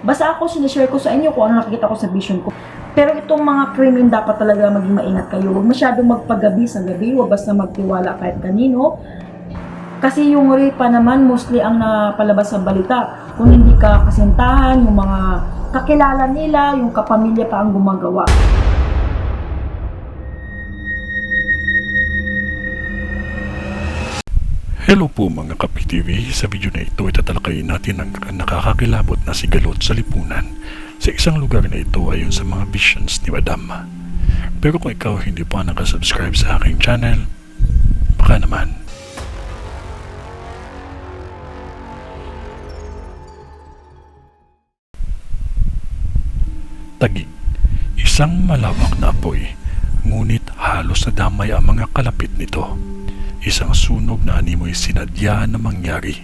Basta ako, sinishare ko sa inyo kung ano nakikita ko sa vision ko. Pero itong mga krimen, dapat talaga maging maingat kayo. Huwag masyadong magpagabi sa gabi, huwag basta magtiwala kahit kanino. Kasi yung rape pa naman, mostly ang napalabas sa balita. Kung hindi ka kasintahan, yung mga kakilala nila, yung kapamilya pa ang gumagawa. Hello po mga Kapi-TV, sa video na ito itatalakayin natin ang nakakakilabot na sigalot sa lipunan sa isang lugar na ito ayon sa mga visions ni Madam. Pero kung ikaw hindi pa nakasubscribe sa aking channel, baka naman. Taguig, isang malawak na apoy, ngunit halos nadamay ang mga kalapit nito. Isang sunog na animoy sinadya na mangyari.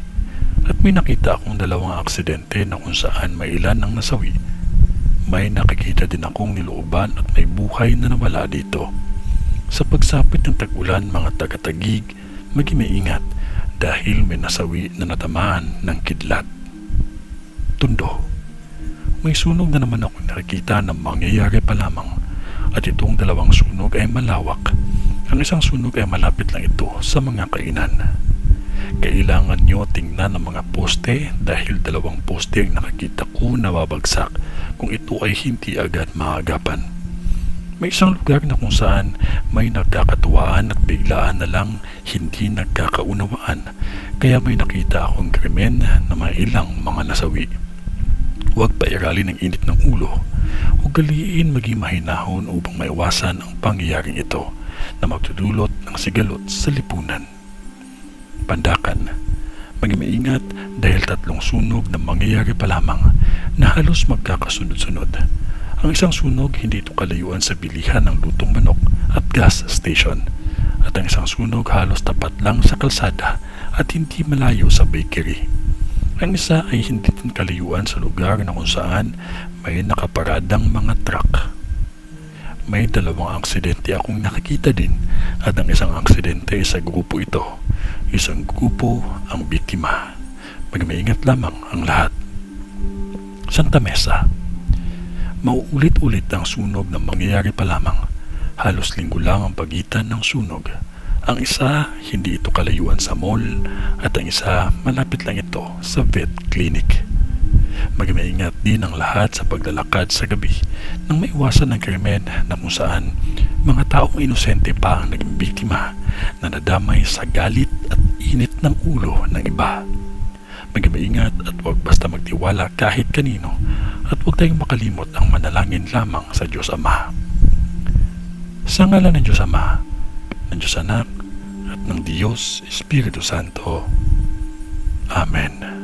At may nakita akong dalawang aksidente na kung saan may ilan ang nasawi. May nakikita din akong nilooban at may buhay na nawala dito. Sa pagsapit ng tag-ulan, mga taga-Taguig, maging maingat dahil may nasawi na natamaan ng kidlat. Tundo. May sunog na naman akong nakikita na mangyayari pa lamang. At itong dalawang sunog ay malawak. Ang isang sunog ay malapit lang ito sa mga kainan. Kailangan nyo tingnan ang mga poste dahil dalawang poste ang nakikita ko na babagsak kung ito ay hindi agad maagapan. May isang lugar na kung saan may nagkakatuwaan at biglaan na lang hindi nagkakaunawaan, kaya may nakita akong krimen na may ilang mga nasawi. Huwag pairalin ang init ng ulo. Ugaliin maging mahinahon upang maiwasan ang pangyayaring ito na magdudulot ng sigalot sa lipunan. Pandakan, maging maingat dahil tatlong sunog na mangyayari pa lamang na halos magkakasunod-sunod. Ang isang sunog hindi ito kalayuan sa bilihan ng lutong manok at gas station. At ang isang sunog halos tapat lang sa kalsada at hindi malayo sa bakery. Ang isa ay hindi din kalayuan sa lugar na kung saan may nakaparadang mga truck. May dalawang aksidente akong nakikita din at ang isang aksidente ay sa grupo ito. Isang grupo ang biktima. Magmaingat lamang ang lahat. Santa Mesa. Mauulit-ulit ang sunog na mangyayari pa lamang. Halos linggo lang ang pagitan ng sunog. Ang isa, hindi ito kalayuan sa mall at ang isa, malapit lang ito sa vet clinic. Magmaingat din ang lahat sa paglalakad sa gabi nang maiwasan ng krimen na kung saan mga taong inosente pa ang naging biktima na nadamay sa galit at init ng ulo ng iba. Magmaingat at huwag basta magtiwala kahit kanino at huwag tayong makalimot ang manalangin lamang sa Diyos Ama. Sa ngalan ng Diyos Ama, ng Diyos Anak at ng Diyos Espiritu Santo. Amen.